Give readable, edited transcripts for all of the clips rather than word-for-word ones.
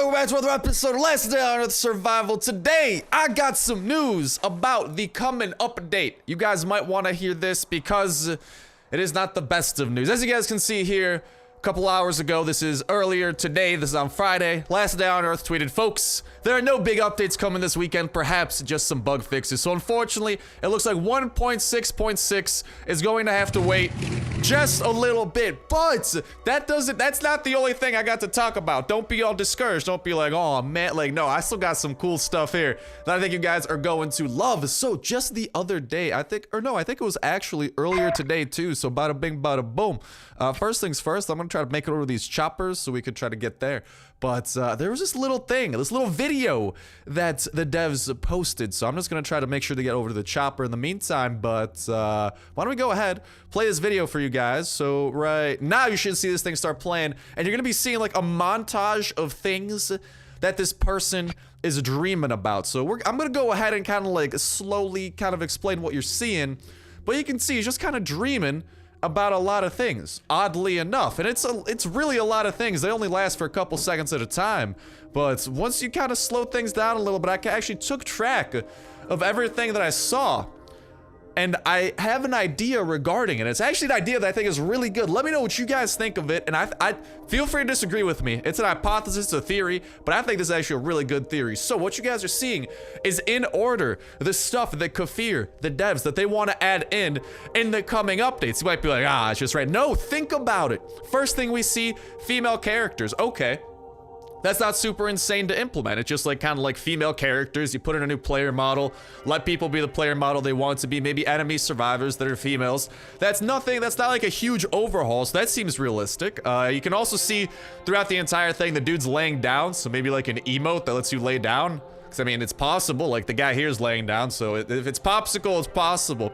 welcome back to another episode of Last Day on Earth Survival. Today, I got some news about the coming update. You guys might want to hear this because it is not the best of news. As you guys can see here, a couple hours ago, this is earlier today, this is on Friday, Last Day on Earth tweeted, folks, there are no big updates coming this weekend, perhaps just some bug fixes. So unfortunately, it looks like 1.6.6 is going to have to wait just a little bit, but that's not the only thing I got to talk about. Don't be all discouraged. Don't be like, oh man, like, no, I still got some cool stuff here that I think you guys are going to love. So just the other day, I think it was actually earlier today too. So bada bing, bada boom. First things first, I'm gonna try to make it over these choppers so we could try to get there. But there was this little thing, this little video that the devs posted. So I'm just gonna try to make sure to get over to the chopper in the meantime. But why don't we go ahead, play this video for you guys. So right now you should see this thing start playing, and you're gonna be seeing like a montage of things that this person is dreaming about. So I'm gonna go ahead and kind of like slowly kind of explain what you're seeing. But you can see he's just kind of dreaming about a lot of things, oddly enough, and it's really a lot of things. They only last for a couple seconds at a time, but once you kind of slow things down a little bit, I actually took track of everything that I saw, and I have an idea regarding it. It's actually an idea that I think is really good. Let me know what you guys think of it, and I feel free to disagree with me. It's an hypothesis, it's a theory, but I think this is actually a really good theory. So what you guys are seeing is, in order, the stuff that Kafir, the devs, that they want to add in the coming updates. You might be like, it's just right. No, think about it. First thing we see, female characters. Okay. That's not super insane to implement. It's just like kind of like female characters. You put in a new player model, let people be the player model they want to be, maybe enemy survivors that are females. That's nothing, that's not like a huge overhaul, so that seems realistic. You can also see throughout the entire thing, the dude's laying down, so maybe like an emote that lets you lay down. Because I mean, it's possible, like the guy here is laying down, so if it's popsicle, it's possible.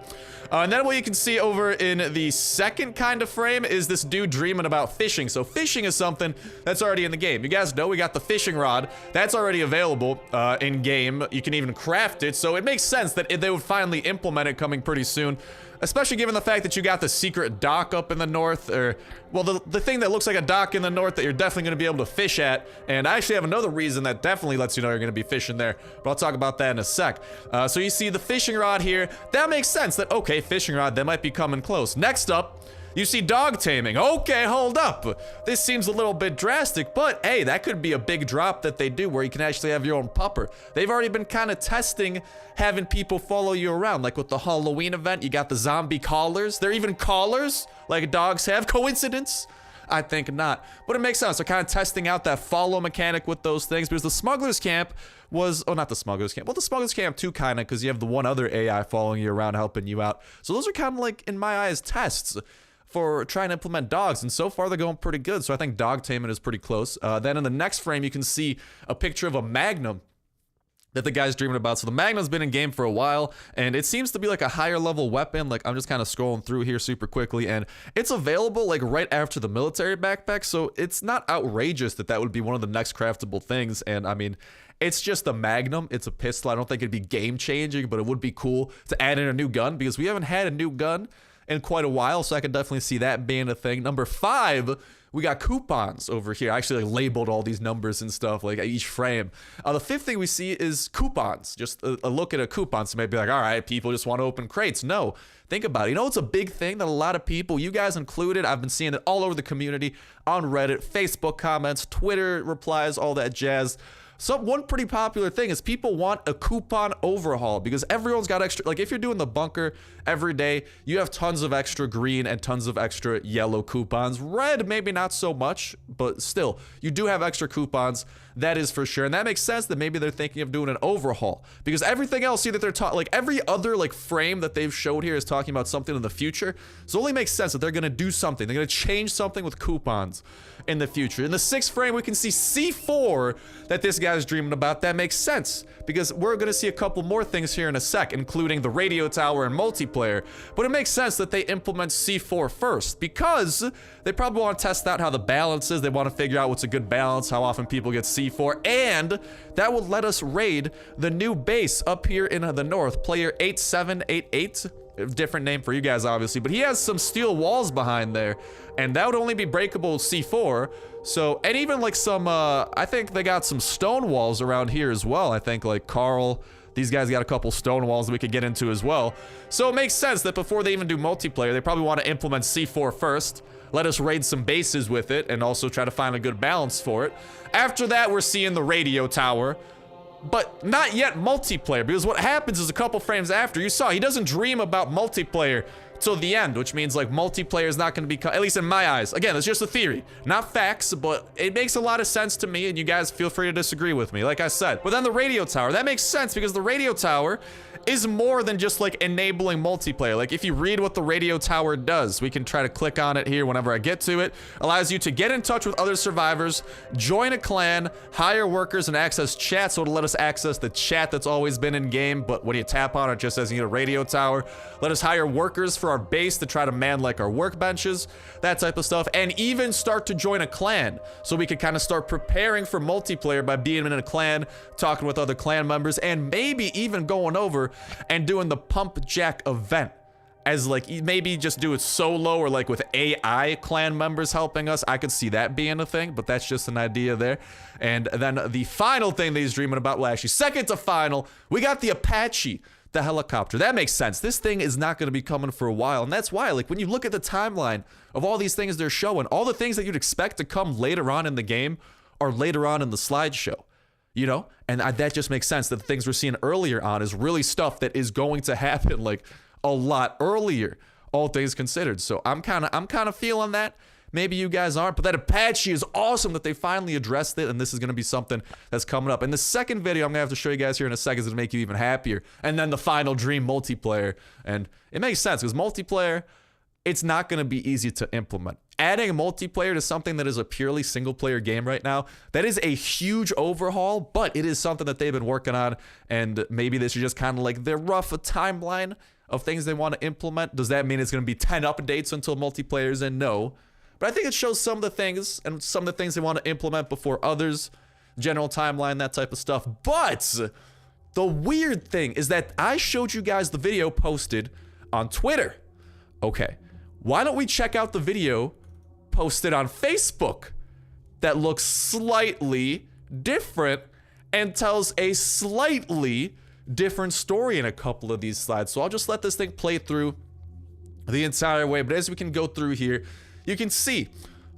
And then what you can see over in the second kind of frame is this dude dreaming about fishing. So fishing is something that's already in the game. You guys know we got the fishing rod. That's already available in game. You can even craft it. So it makes sense that they would finally implement it coming pretty soon. Especially given the fact that you got the secret dock up in the north, or, well, the thing that looks like a dock in the north that you're definitely going to be able to fish at. And I actually have another reason that definitely lets you know you're going to be fishing there, but I'll talk about that in a sec. So you see the fishing rod here. That makes sense that, okay, fishing rod, that might be coming close. Next up, you see dog taming. Okay, hold up. This seems a little bit drastic, but hey, that could be a big drop that they do where you can actually have your own pupper. They've already been kind of testing having people follow you around. Like with the Halloween event, you got the zombie collars. They're even collars like dogs have. Coincidence? I think not. But it makes sense. They're kind of testing out that follow mechanic with those things, because the Smugglers camp was, oh, not the Smugglers camp. Well, the Smugglers camp too, kind of, because you have the one other AI following you around, helping you out. So those are kind of like, in my eyes, tests for trying to implement dogs, and so far they're going pretty good. So I think dog taming is pretty close. Then in the next frame, you can see a picture of a Magnum that the guy's dreaming about. So the Magnum's been in game for a while, and it seems to be like a higher level weapon. Like, I'm just kind of scrolling through here super quickly, and it's available like right after the military backpack. So it's not outrageous that that would be one of the next craftable things. And I mean, it's just a Magnum. It's a pistol. I don't think it'd be game changing, but it would be cool to add in a new gun, because we haven't had a new gun in quite a while, so I can definitely see that being a thing. Number 5, we got coupons over here. I actually like labeled all these numbers and stuff, like each frame. The 5th thing we see is coupons. Just a look at a coupon. So maybe like, all right, people just want to open crates. No, think about it. You know, it's a big thing that a lot of people, you guys included, I've been seeing it all over the community, on Reddit, Facebook comments, Twitter replies, all that jazz. So one pretty popular thing is people want a coupon overhaul, because everyone's got extra, like if you're doing the bunker every day, you have tons of extra green and tons of extra yellow coupons. Red, maybe not so much, but still, you do have extra coupons. That is for sure. And that makes sense that maybe they're thinking of doing an overhaul, because everything else, see that they're talking, like every other like frame that they've showed here is talking about something in the future. So it only makes sense that they're going to do something. They're going to change something with coupons in the future. In the 6th frame, we can see C4 that this guy's dreaming about. That makes sense, because we're going to see a couple more things here in a sec, including the radio tower and multiplayer. But it makes sense that they implement C4 first, because they probably want to test out how the balance is. They want to figure out what's a good balance, how often people get C4, and that will let us raid the new base up here in the north. Player 8788 A different name for you guys, obviously, but he has some steel walls behind there, and that would only be breakable C4. So, and even like some, I think they got some stone walls around here as well. I think like Carl, these guys got a couple stone walls that we could get into as well. So it makes sense that before they even do multiplayer, they probably want to implement C4 first, let us raid some bases with it, and also try to find a good balance for it. After that, we're seeing the radio tower, but not yet multiplayer, because what happens is a couple frames after, you saw, he doesn't dream about multiplayer till the end, which means like multiplayer is not going to be, at least in my eyes. Again, it's just a theory, not facts, but it makes a lot of sense to me, and you guys feel free to disagree with me, like I said. But then the radio tower, that makes sense because the radio tower is more than just like enabling multiplayer. Like if you read what the radio tower does, we can try to click on it here whenever I get to it. Allows you to get in touch with other survivors, join a clan, hire workers, and access chat. So it'll let us access the chat that's always been in game, but when you tap on it, it just says you need a radio tower. Let us hire workers for our base to try to man like our workbenches, that type of stuff, and even start to join a clan. So we could kind of start preparing for multiplayer by being in a clan, talking with other clan members, and maybe even going over and doing the pump jack event as like maybe just do it solo or like with AI clan members helping us. I could see that being a thing, but that's just an idea there. And then the final thing that he's dreaming about, well actually second to final, we got the Apache, the helicopter. That makes sense. This thing is not going to be coming for a while, and that's why like when you look at the timeline of all these things they're showing, all the things that you'd expect to come later on in the game are later on in the slideshow. You know, and that just makes sense that the things we're seeing earlier on is really stuff that is going to happen like a lot earlier, all things considered. So I'm kind of feeling that. Maybe you guys aren't, but that Apache is awesome that they finally addressed it, and this is going to be something that's coming up. And the second video I'm going to have to show you guys here in a second is going to make you even happier. And then the final dream multiplayer. And it makes sense because multiplayer, it's not going to be easy to implement. Adding multiplayer to something that is a purely single player game right now, that is a huge overhaul, but it is something that they've been working on, and maybe this is just kind of like their rough timeline of things they want to implement. Does that mean it's going to be 10 updates until multiplayer's in? No. But I think it shows some of the things and some of the things they want to implement before others, general timeline, that type of stuff. But the weird thing is that I showed you guys the video posted on Twitter. Okay, why don't we check out the video posted on Facebook that looks slightly different and tells a slightly different story in a couple of these slides. So I'll just let this thing play through the entire way. But as we can go through here, you can see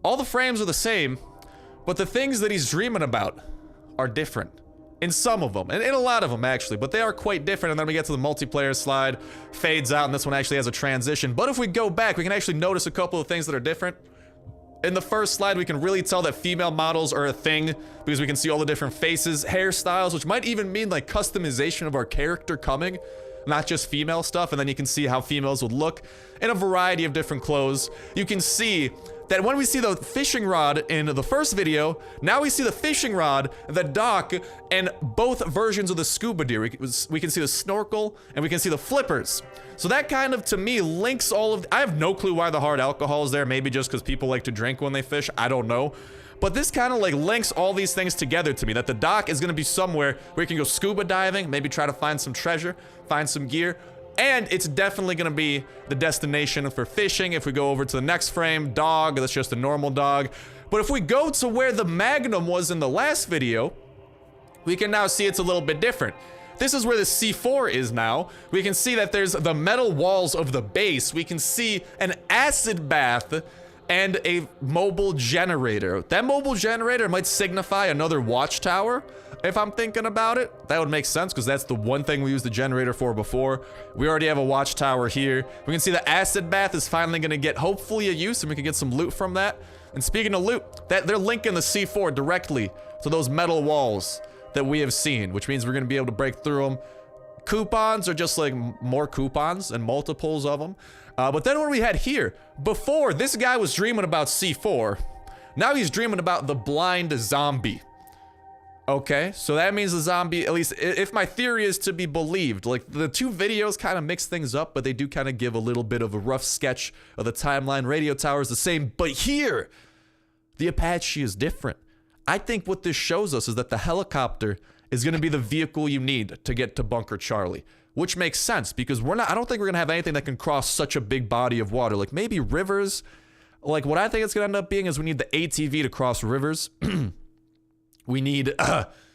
all the frames are the same, but the things that he's dreaming about are different in some of them, and in a lot of them actually, but they are quite different. And then we get to the multiplayer slide, fades out, and this one actually has a transition. But if we go back, we can actually notice a couple of things that are different. In the first slide, we can really tell that female models are a thing because we can see all the different faces, hairstyles, which might even mean like customization of our character coming, not just female stuff. And then you can see how females would look in a variety of different clothes. You can see that when we see the fishing rod in the first video, now we see the fishing rod, the dock, and both versions of the scuba gear. We can see the snorkel and we can see the flippers. So that kind of, to me, links all of... I have no clue why the hard alcohol is there. Maybe just because people like to drink when they fish. I don't know. But this kind of like links all these things together to me, that the dock is going to be somewhere where you can go scuba diving, maybe try to find some treasure, find some gear. And it's definitely going to be the destination for fishing. If we go over to the next frame, dog, that's just a normal dog. But if we go to where the Magnum was in the last video, we can now see it's a little bit different. This is where the C4 is now. We can see that there's the metal walls of the base. We can see an acid bath and a mobile generator. That mobile generator might signify another watchtower, if I'm thinking about it. That would make sense, because that's the one thing we used the generator for before. We already have a watchtower here. We can see the acid bath is finally gonna get, hopefully, a use, and we can get some loot from that. And speaking of loot, they're linking the C4 directly to those metal walls that we have seen, which means we're gonna be able to break through them. Coupons are just like more coupons and multiples of them. But then what we had here, before, this guy was dreaming about C4. Now he's dreaming about the blind zombie. Okay, so that means the zombie, at least if my theory is to be believed, like the two videos kind of mix things up, but they do kind of give a little bit of a rough sketch of the timeline. Radio tower is the same, but here, the Apache is different. I think what this shows us is that the helicopter is going to be the vehicle you need to get to Bunker Charlie. Which makes sense, because I don't think we're going to have anything that can cross such a big body of water. Like, maybe rivers. Like, what I think it's going to end up being is we need the ATV to cross rivers. We need...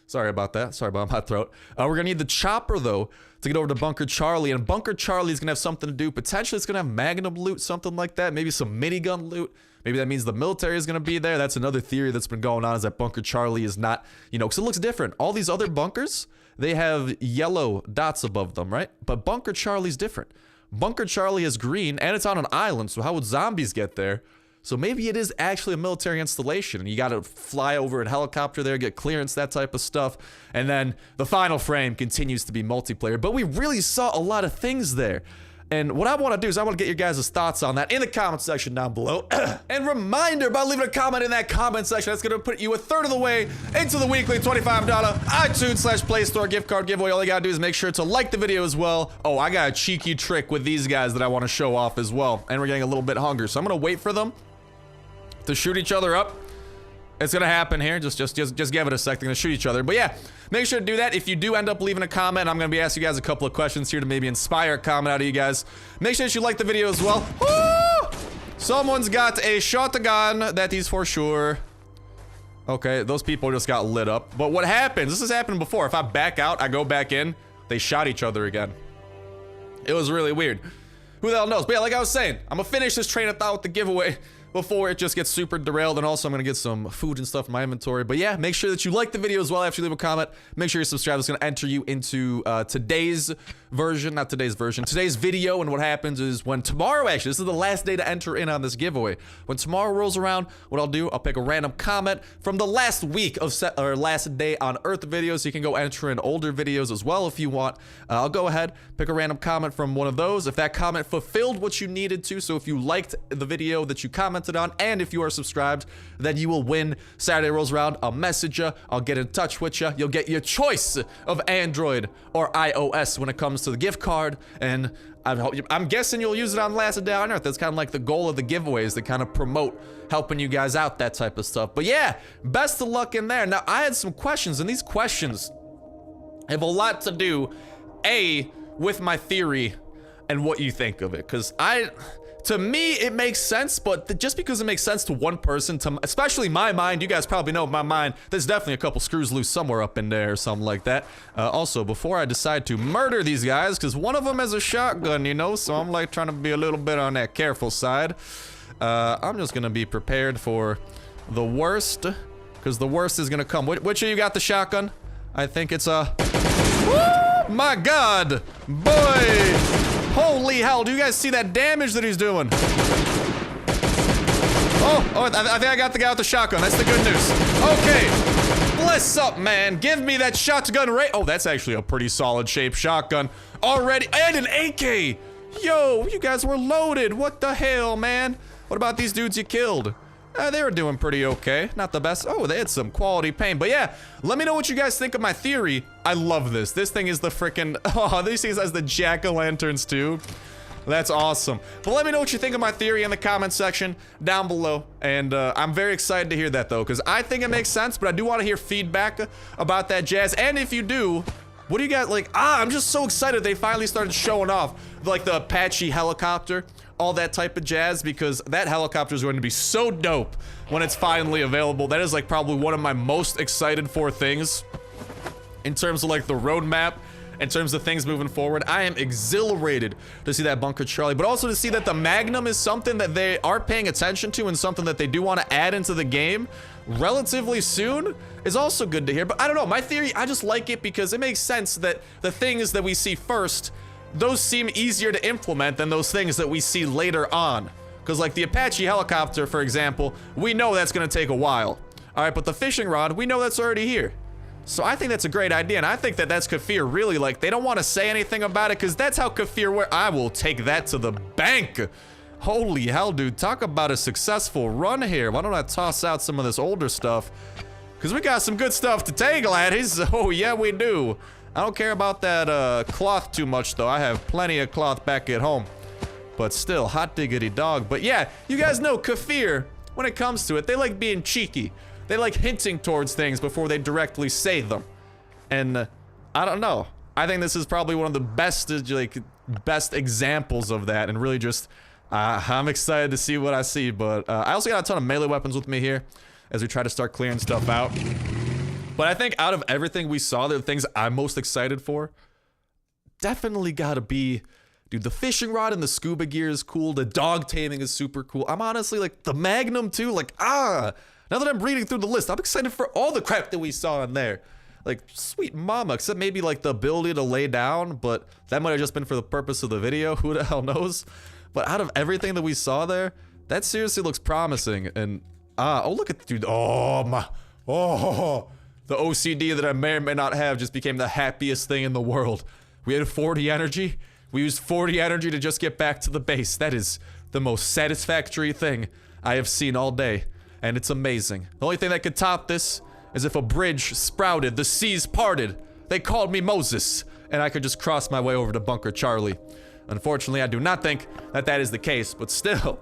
sorry about that. Sorry about my throat. We're going to need the chopper, though, to get over to Bunker Charlie. And Bunker Charlie is going to have something to do. Potentially, it's going to have Magnum loot, something like that. Maybe some minigun loot. Maybe that means the military is going to be there. That's another theory that's been going on, is that Bunker Charlie is not, you know, because it looks different. All these other bunkers, they have yellow dots above them, right? But Bunker Charlie's different. Bunker Charlie is green, and it's on an island, so how would zombies get there? So maybe it is actually a military installation, and you got to fly over in helicopter there, get clearance, that type of stuff. And then the final frame continues to be multiplayer. But we really saw a lot of things there. And what I want to do is I want to get your guys' thoughts on that in the comment section down below. And reminder, by leaving a comment in that comment section, that's going to put you a third of the way into the weekly $25 iTunes/Play Store gift card giveaway. All you got to do is make sure to like the video as well. Oh, I got a cheeky trick with these guys that I want to show off as well. And we're getting a little bit hungry, so I'm going to wait for them to shoot each other up. It's gonna happen here. Just give it a sec. They're gonna shoot each other. But yeah, make sure to do that. If you do end up leaving a comment, I'm gonna be asking you guys a couple of questions here to maybe inspire a comment out of you guys. Make sure that you like the video as well. Woo! Someone's got a shotgun, that is for sure. Okay, those people just got lit up. But what happens, this has happened before. If I back out, I go back in, they shot each other again. It was really weird. Who the hell knows? But yeah, like I was saying, I'm gonna finish this train of thought with the giveaway before it just gets super derailed. And also I'm gonna get some food and stuff in my inventory. But yeah, make sure that you like the video as well after you leave a comment. Make sure you're subscribed. It's gonna enter you into today's video. And what happens is when tomorrow, actually, this is the last day to enter in on this giveaway. When tomorrow rolls around, what I'll do, I'll pick a random comment from the last week of last day on Earth videos. So you can go enter in older videos as well if you want. I'll go ahead, pick a random comment from one of those. If that comment fulfilled what you needed to, so if you liked the video that you commented on, and if you are subscribed, then you will win. Saturday rolls around, I'll message you, I'll get in touch with you. You'll get your choice of Android or iOS when it comes to the gift card, and I'm guessing you'll use it on last day on Earth. That's kind of like the goal of the giveaways, to kind of promote helping you guys out, that type of stuff. But yeah, best of luck in there. Now, I had some questions, and these questions have a lot to do, with my theory and what you think of it, because to me, it makes sense, but just because it makes sense to one person, especially my mind, you guys probably know my mind, there's definitely a couple screws loose somewhere up in there or something like that. Also, before I decide to murder these guys, because one of them has a shotgun, you know, so I'm like trying to be a little bit on that careful side. I'm just gonna be prepared for the worst, because the worst is gonna come. Which of you got the shotgun? I think it's a... Woo! My God! Boy! Holy hell, do you guys see that damage that he's doing? Oh, I think I got the guy with the shotgun. That's the good news. Okay. Bless up, man. Give me that shotgun right. Oh, that's actually a pretty solid shaped shotgun. Already. And an AK. Yo, you guys were loaded. What the hell, man? What about these dudes you killed? They were doing pretty okay. Not the best. Oh, they had some quality paint. But yeah, let me know what you guys think of my theory. I love this. This thing is the freaking... Oh, these things has the jack-o'-lanterns too. That's awesome. But let me know what you think of my theory in the comment section down below. And I'm very excited to hear that, though, because I think it makes sense, but I do want to hear feedback about that jazz. And if you do... What do you guys like? I'm just so excited they finally started showing off like the Apache helicopter, all that type of jazz, because that helicopter is going to be so dope when it's finally available. That is like probably one of my most excited for things in terms of like the roadmap, in terms of things moving forward. I am exhilarated to see that Bunker Charlie, but also to see that the Magnum is something that they are paying attention to and something that they do want to add into the game relatively soon is also good to hear. But I don't know, my theory, I just like it because it makes sense that the things that we see first, those seem easier to implement than those things that we see later on. Because like the Apache helicopter, for example, we know that's going to take a while. All right, but the fishing rod, we know that's already here. So I think that's a great idea, and I think that that's Kafir really, like, they don't want to say anything about it, because that's how Kafir I will take that to the bank. Holy hell, dude, talk about a successful run here. Why don't I toss out some of this older stuff? Because we got some good stuff to take, laddies. Oh, yeah, we do. I don't care about that cloth too much, though. I have plenty of cloth back at home. But still, hot diggity dog. But yeah, you guys know Kafir, when it comes to it, they like being cheeky. They like hinting towards things before they directly say them. And I don't know. I think this is probably one of the best, like, best examples of that, and really just, I'm excited to see what I see, but I also got a ton of melee weapons with me here as we try to start clearing stuff out. But I think out of everything we saw, the things I'm most excited for, definitely gotta be, dude, the fishing rod and the scuba gear is cool, the dog taming is super cool. I'm honestly, like, the magnum too, like, now that I'm reading through the list, I'm excited for all the crap that we saw in there. Like, sweet mama, except maybe, like, the ability to lay down, but that might have just been for the purpose of the video, who the hell knows? But out of everything that we saw there, that seriously looks promising, and, oh, look at, dude, the OCD that I may or may not have just became the happiest thing in the world. We had 40 energy, we used 40 energy to just get back to the base. That is the most satisfactory thing I have seen all day, and it's amazing. The only thing that could top this is if a bridge sprouted, the seas parted, they called me Moses, and I could just cross my way over to Bunker Charlie. Unfortunately, I do not think that that is the case, but still.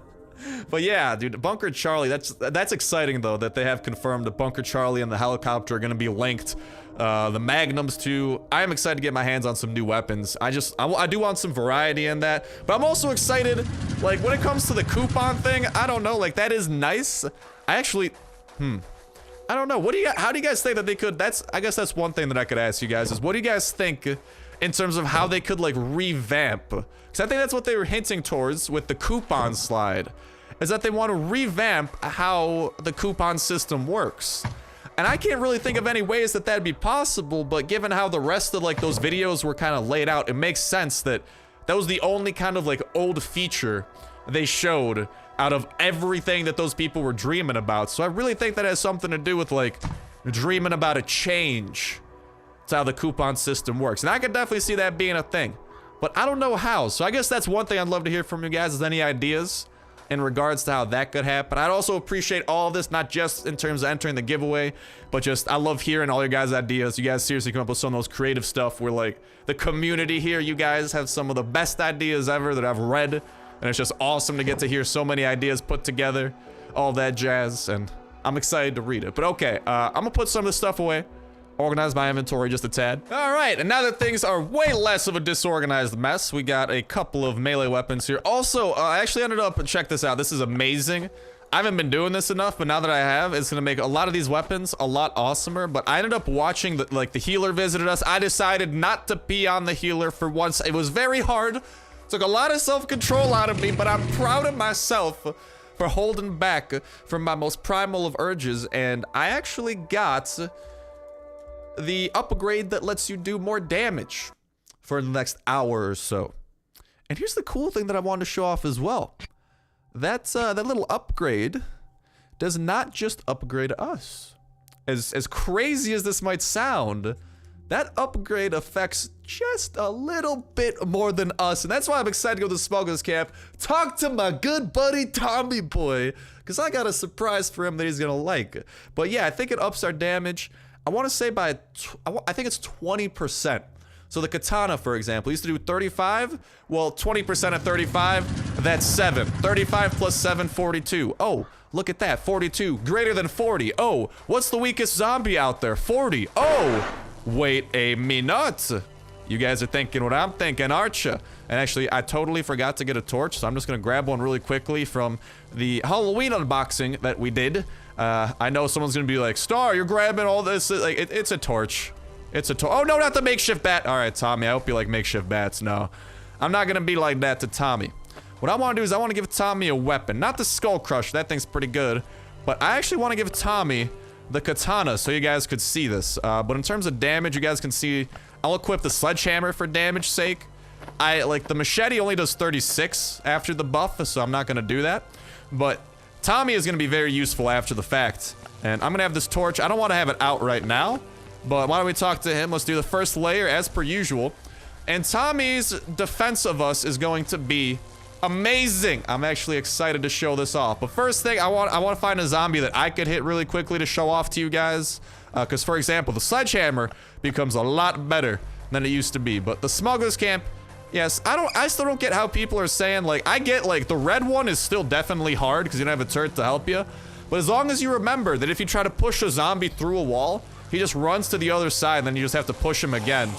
But yeah, dude, Bunker Charlie, that's exciting though, that they have confirmed that Bunker Charlie and the helicopter are gonna be linked. The magnums too. I am excited to get my hands on some new weapons. I do want some variety in that, but I'm also excited, like, when it comes to the coupon thing, I don't know, like, that is nice. I actually, I don't know. How do you guys think that they could, I guess that's one thing that I could ask you guys is, what do you guys think in terms of how they could, like, revamp? Because I think that's what they were hinting towards with the coupon slide, is that they want to revamp how the coupon system works. And I can't really think of any ways that that'd be possible, but given how the rest of, like, those videos were kind of laid out, it makes sense that that was the only kind of, like, old feature they showed out of everything that those people were dreaming about. So I really think that has something to do with, like, dreaming about a change. That's how the coupon system works. And I could definitely see that being a thing, but I don't know how. So I guess that's one thing I'd love to hear from you guys, is any ideas in regards to how that could happen. I'd also appreciate all of this, not just in terms of entering the giveaway, but just, I love hearing all your guys' ideas. You guys seriously come up with some of those creative stuff where, like, the community here, you guys have some of the best ideas ever that I've read. And it's just awesome to get to hear so many ideas put together, all that jazz, and I'm excited to read it. But okay, I'm gonna put some of this stuff away, organize my inventory just a tad. All right, and now that things are way less of a disorganized mess, we got a couple of melee weapons here. Also, I actually ended up, check this out, this is amazing. I haven't been doing this enough, but now that I have, it's gonna make a lot of these weapons a lot awesomer. But I ended up watching, the healer visited us. I decided not to pee on the healer for once. It was very hard. Took a lot of self-control out of me, but I'm proud of myself for holding back from my most primal of urges, and I actually got the upgrade that lets you do more damage for the next hour or so. And here's the cool thing that I wanted to show off as well. That little upgrade does not just upgrade us. As crazy as this might sound, that upgrade affects just a little bit more than us, and that's why I'm excited to go to the Smugglers camp, talk to my good buddy Tommy boy, because I got a surprise for him that he's gonna like. But yeah, I think it ups our damage. I want to say by, I think it's 20%. So the katana, for example, used to do 35. Well, 20% of 35, that's 7. 35 plus 7, 42. Oh, look at that, 42. Greater than 40. Oh, what's the weakest zombie out there? 40. Oh, wait a minute. You guys are thinking what I'm thinking, aren't you? And actually, I totally forgot to get a torch, so I'm just gonna grab one really quickly from the Halloween unboxing that we did. I know someone's gonna be like, Star, you're grabbing all this. Like, it's a torch. It's a torch. Oh, no, not the makeshift bat. All right, Tommy, I hope you like makeshift bats. No, I'm not gonna be like that to Tommy. What I wanna do is I wanna give Tommy a weapon. Not the Skull Crusher, that thing's pretty good. But I actually wanna give Tommy the katana so you guys could see this. But in terms of damage, you guys can see, I'll equip the sledgehammer for damage sake. The machete only does 36 after the buff, so I'm not gonna do that. But Tommy is gonna be very useful after the fact. And I'm gonna have this torch. I don't wanna have it out right now, but why don't we talk to him? Let's do the first layer as per usual. And Tommy's defense of us is going to be amazing. I'm actually excited to show this off. But first thing, I want to find a zombie that I could hit really quickly to show off to you guys. Because, for example, the sledgehammer becomes a lot better than it used to be. But the Smugglers camp, yes, I still don't get how people are saying, like, I get, like, the red one is still definitely hard because you don't have a turret to help you. But as long as you remember that if you try to push a zombie through a wall, he just runs to the other side, and then you just have to push him again.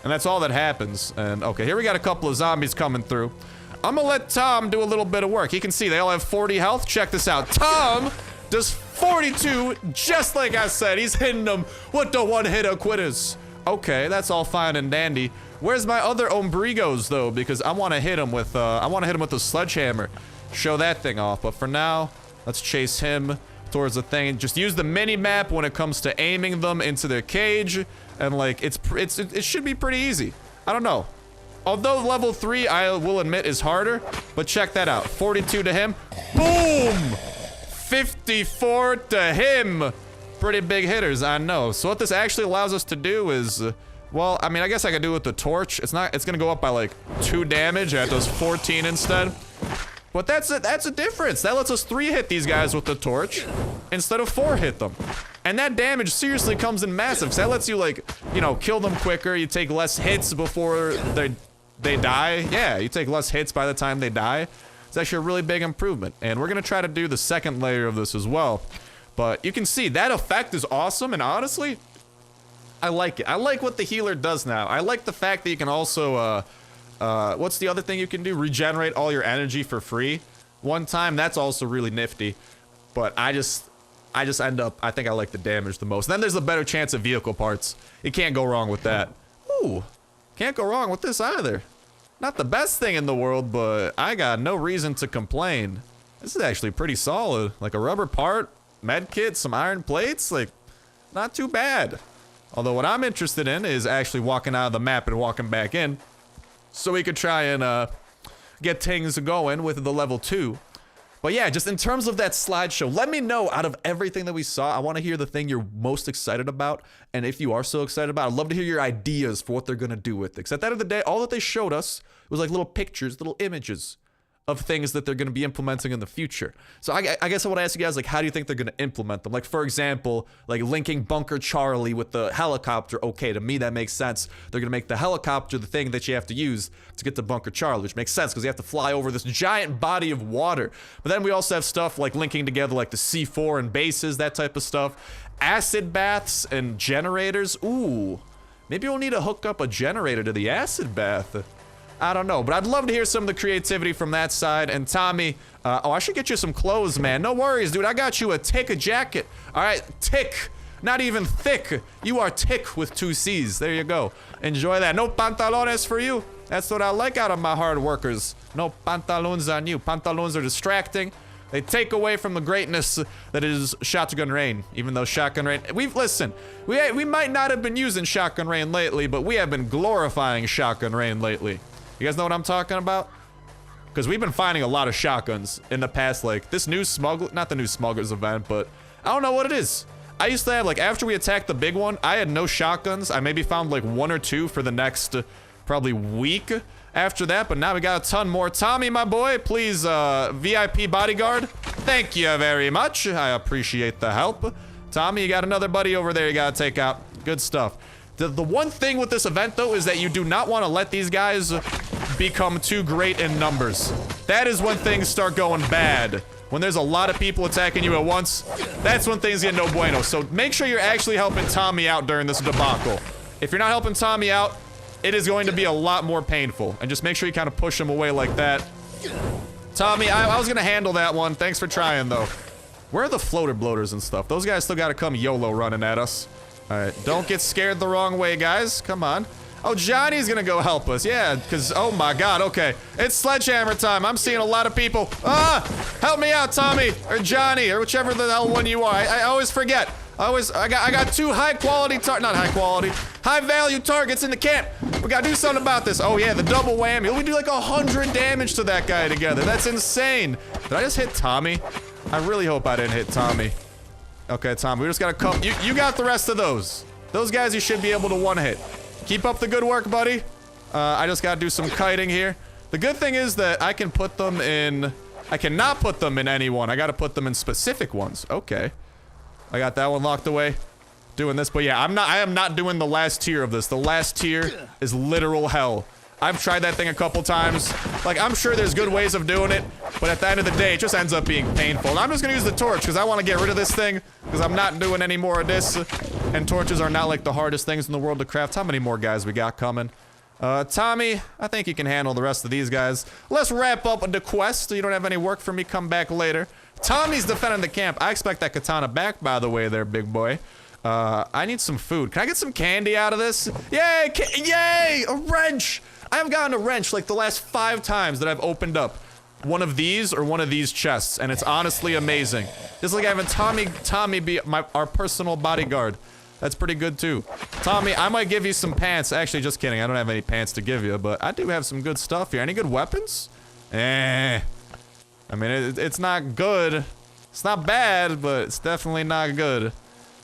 And that's all that happens. And okay, here we got a couple of zombies coming through. I'm gonna let Tom do a little bit of work. You can see they all have 40 health. Check this out. Tom does 42, just like I said. He's hitting them with the one-hitter quitters. Okay, that's all fine and dandy. Where's my other ombrigos though? Because I want to hit him with the sledgehammer. Show that thing off. But for now, let's chase him towards the thing. Just use the mini map when it comes to aiming them into their cage, and like it should be pretty easy. I don't know. Although level 3, I will admit, is harder, but check that out. 42 to him. Boom! 54 to him. Pretty big hitters, I know. So what this actually allows us to do is, well, I mean, I guess I could do it with the torch. It's gonna go up by like 2 damage. It does 14 instead. But that's a difference. That lets us 3-hit these guys with the torch instead of 4-hit them. And that damage seriously comes in massive. So that lets you, like, you know, kill them quicker. You take less hits before they die. Yeah, you take less hits by the time they die. It's actually a really big improvement. And we're gonna try to do the second layer of this as well. But you can see that effect is awesome, and honestly, I like it. I like what the healer does now. I like the fact that you can also, what's the other thing you can do? Regenerate all your energy for free one time. That's also really nifty. But I just end up, I think I like the damage the most. And then there's a better chance of vehicle parts. You can't go wrong with that. Ooh, can't go wrong with this either. Not the best thing in the world, but I got no reason to complain. This is actually pretty solid. Like a rubber part, med kit, some iron plates, like, not too bad. Although what I'm interested in is actually walking out of the map and walking back in, so we could try and get things going with the level 2. But yeah, just in terms of that slideshow, let me know, out of everything that we saw, I want to hear the thing you're most excited about. And if you are so excited about it, I'd love to hear your ideas for what they're going to do with it. Because at the end of the day, all that they showed us was like little pictures, little images of things that they're going to be implementing in the future. So I guess I want to ask you guys, like, how do you think they're going to implement them? Like, for example, like linking Bunker Charlie with the helicopter. Okay, to me, that makes sense. They're going to make the helicopter the thing that you have to use to get to Bunker Charlie, which makes sense because you have to fly over this giant body of water. But then we also have stuff like linking together like the C4 and bases, that type of stuff. Acid baths and generators. Ooh, maybe we'll need to hook up a generator to the acid bath. I don't know, but I'd love to hear some of the creativity from that side. And Tommy, oh, I should get you some clothes, man. No worries, dude. I got you a tick jacket. All right, tick. Not even thick. You are tick with 2 C's. There you go. Enjoy that. No pantalones for you. That's what I like out of my hard workers. No pantaloons on you. Pantaloons are distracting. They take away from the greatness that is Shotgun Rain. Even though Shotgun Rain, listen, we might not have been using Shotgun Rain lately, but we have been glorifying Shotgun Rain lately. You guys know what I'm talking about? Because we've been finding a lot of shotguns in the past, like this new not the new Smugglers event, but I don't know what it is. I used to have, like, after we attacked the big one, I had no shotguns. I maybe found like 1 or 2 for the next probably week after that, but now we got a ton more. Tommy, my boy, please, VIP bodyguard. Thank you very much. I appreciate the help. Tommy, you got another buddy over there you gotta take out. Good stuff. The one thing with this event, though, is that you do not want to let these guys become too great in numbers. That is when things start going bad. When there's a lot of people attacking you at once, that's when things get no bueno. So make sure you're actually helping Tommy out during this debacle. If you're not helping Tommy out, it is going to be a lot more painful. And just make sure you kind of push him away like that. Tommy, I was going to handle that one. Thanks for trying, though. Where are the floater bloaters and stuff? Those guys still got to come YOLO running at us. All right, don't get scared the wrong way, guys. Come on. Oh, Johnny's gonna go help us. Yeah, because, oh my God, okay. It's sledgehammer time. I'm seeing a lot of people. Ah, help me out, Tommy, or Johnny, or whichever the hell one you are. I always forget. I got 2 not high quality, high value targets in the camp. We gotta do something about this. Oh yeah, the double whammy. We do like 100 damage to that guy together. That's insane. Did I just hit Tommy? I really hope I didn't hit Tommy. Okay, Tom, we just gotta come. You got the rest of those. Those guys you should be able to one-hit. Keep up the good work, buddy. I just gotta do some kiting here. The good thing is that I can put them in... I cannot put them in any one. I gotta put them in specific ones. Okay. I got that one locked away. Doing this, but yeah, I am not doing the last tier of this. The last tier is literal hell. I've tried that thing a couple times. Like, I'm sure there's good ways of doing it, but at the end of the day, it just ends up being painful. And I'm just gonna use the torch, because I want to get rid of this thing, because I'm not doing any more of this. And torches are not like the hardest things in the world to craft. How many more guys we got coming? Tommy, I think you can handle the rest of these guys. Let's wrap up the quest. You don't have any work for me, come back later. Tommy's defending the camp. I expect that katana back, by the way, there, big boy. I need some food. Can I get some candy out of this? Yay! Yay! A wrench! I have gotten a wrench like the last 5 times that I've opened up one of these or one of these chests, and it's honestly amazing. Just like having Tommy be our personal bodyguard. That's pretty good too. Tommy, I might give you some pants. Actually, just kidding. I don't have any pants to give you, but I do have some good stuff here. Any good weapons? I mean, it's not good. It's not bad, but it's definitely not good.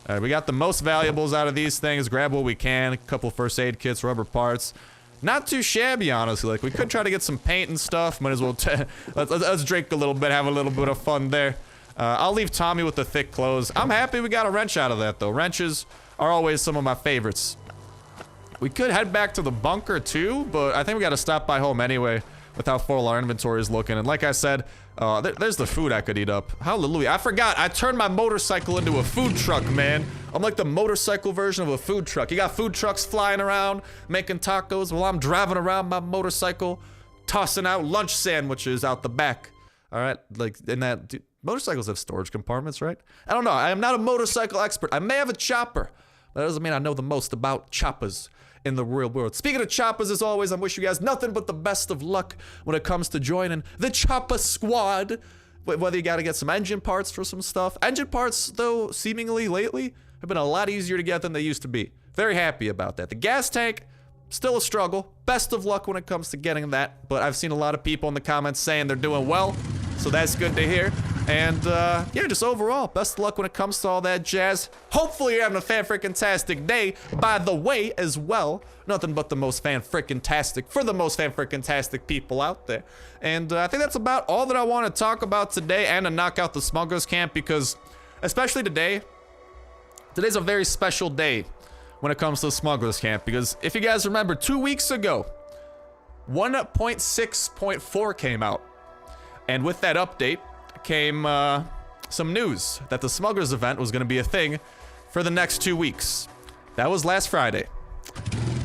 All right, we got the most valuables out of these things. Grab what we can. A couple first aid kits, rubber parts. Not too shabby, honestly. Like, we could try to get some paint and stuff. Might as well let's drink a little bit, have a little bit of fun there. I'll leave Tommy with the thick clothes. I'm happy we got a wrench out of that, though. Wrenches are always some of my favorites. We could head back to the bunker, too, but I think we got to stop by home anyway with how full our inventory is looking. And like I said, there's the food I could eat up. Hallelujah. I forgot. I turned my motorcycle into a food truck, man. I'm like the motorcycle version of a food truck. You got food trucks flying around, making tacos while I'm driving around my motorcycle, tossing out lunch sandwiches out the back. All right? Like, in that... Dude, motorcycles have storage compartments, right? I don't know. I am not a motorcycle expert. I may have a chopper. That doesn't mean I know the most about choppers in the real world. Speaking of choppers, as always, I wish you guys nothing but the best of luck when it comes to joining the chopper squad. Whether you got to get some engine parts for some stuff. Engine parts, though, seemingly lately, have been a lot easier to get than they used to be. Very happy about that. The gas tank, still a struggle. Best of luck when it comes to getting that. But I've seen a lot of people in the comments saying they're doing well. So that's good to hear. And, yeah, just overall, best of luck when it comes to all that jazz. Hopefully you're having a fan-frickin-tastic day, by the way, as well. Nothing but the most fan-frickin-tastic, for the most fan-frickin-tastic people out there. And, I think that's about all that I want to talk about today, and to knock out the Smugglers camp, because, especially today, today's a very special day when it comes to the Smugglers camp, because if you guys remember, 2 weeks ago, 1.6.4 came out. And with that update came some news that the Smugglers event was going to be a thing for the next 2 weeks. That was last Friday.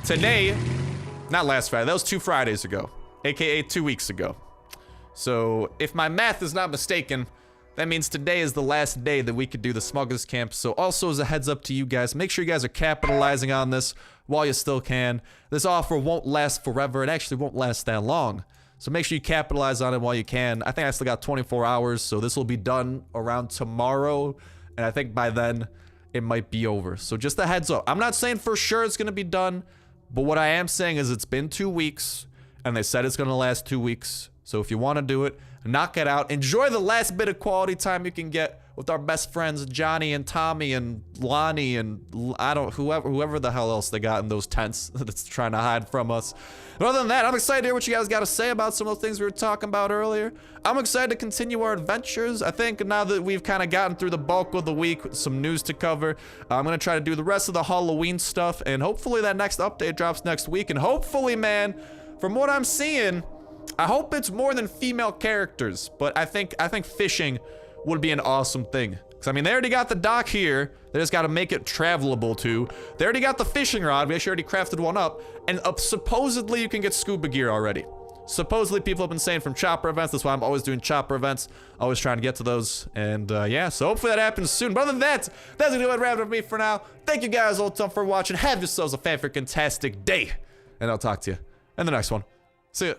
Today, not last Friday, that was 2 Fridays ago, aka 2 weeks ago. So if my math is not mistaken, that means today is the last day that we could do the Smugglers camp. So also as a heads up to you guys, make sure you guys are capitalizing on this while you still can. This offer won't last forever. It actually won't last that long. So make sure you capitalize on it while you can. I think I still got 24 hours, so this will be done around tomorrow. And I think by then, it might be over. So just a heads up. I'm not saying for sure it's going to be done, but what I am saying is it's been 2 weeks, and they said it's going to last 2 weeks. So if you want to do it, knock it out. Enjoy the last bit of quality time you can get with our best friends, Johnny and Tommy and Lonnie and whoever the hell else they got in those tents that's trying to hide from us. But other than that, I'm excited to hear what you guys got to say about some of the things we were talking about earlier. I'm excited to continue our adventures. I think now that we've kind of gotten through the bulk of the week with some news to cover, I'm going to try to do the rest of the Halloween stuff, and hopefully that next update drops next week. And hopefully, man, from what I'm seeing, I hope it's more than female characters, but I think fishing would be an awesome thing. Because, I mean, they already got the dock here. They just got to make it travelable, too. They already got the fishing rod. We actually already crafted one up. And supposedly you can get scuba gear already. Supposedly people have been saying from chopper events. That's why I'm always doing chopper events. Always trying to get to those. And, yeah, so hopefully that happens soon. But other than that, that's going to do it. Wrap it up for me for now. Thank you guys all for watching. Have yourselves a fan-freaking-tastic day. And I'll talk to you in the next one. See ya.